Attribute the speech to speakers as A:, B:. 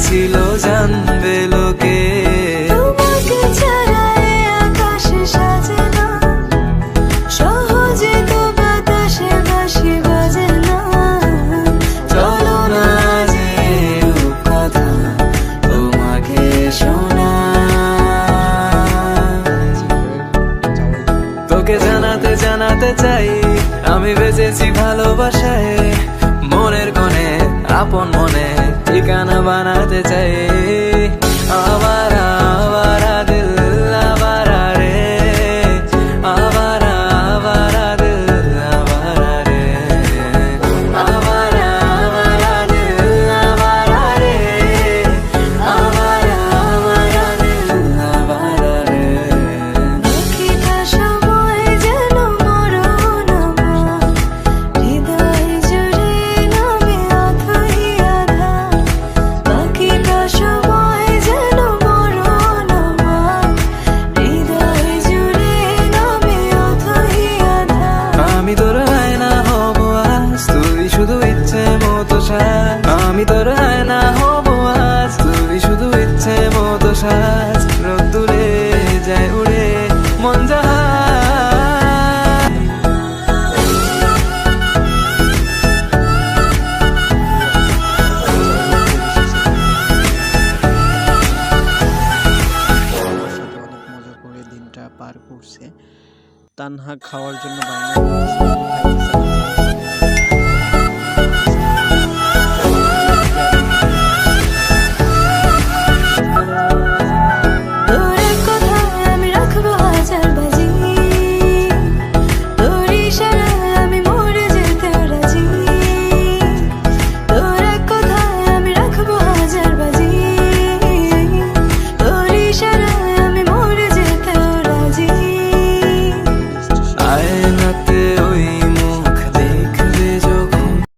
A: ছিল জানবে লোকে।
B: তোমাকে ছাড়া এ আকাশ সাজে না, সহজে তো বাতাসে বাঁশি বাজে না।
A: চলো না যে কথা তোমাকে শোনাই, তোকে জানাতে জানাতে চাই আমি বেঁচেছি ভালোবাসায়। মনের কোণে আপন মনে ঠিকানা বানাতে চাই। আবারা আবারা দিল আবারা রে, আবারা আবারা দিল আবারা রে, আবারা আবারা দিল আবারা রে, আবারা আবারা দিল আবারা রে।
B: বাকিটা সময় যেন মরণ আমার, হৃদয় জুড়ে নামে অথই আধার। বাকিটা সময় যেন মরণ আমার, হৃদয় জুড়ে নামে অথই আধার।
A: আমি তোর আয়না হব আজ, তুই শুধু ইচ্ছে মতো সাজ। আমি তোর আয়না হব আজ, তুই শুধু ইচ্ছে মতো সাজ। রোদ্দুরে যায় উড়ে মন জাহাজ।
C: অনেক মজা করে দিনটা পার করছে। তানহা খাওয়ার জন্য বায়না করছে, খাইতে চাচ্ছে।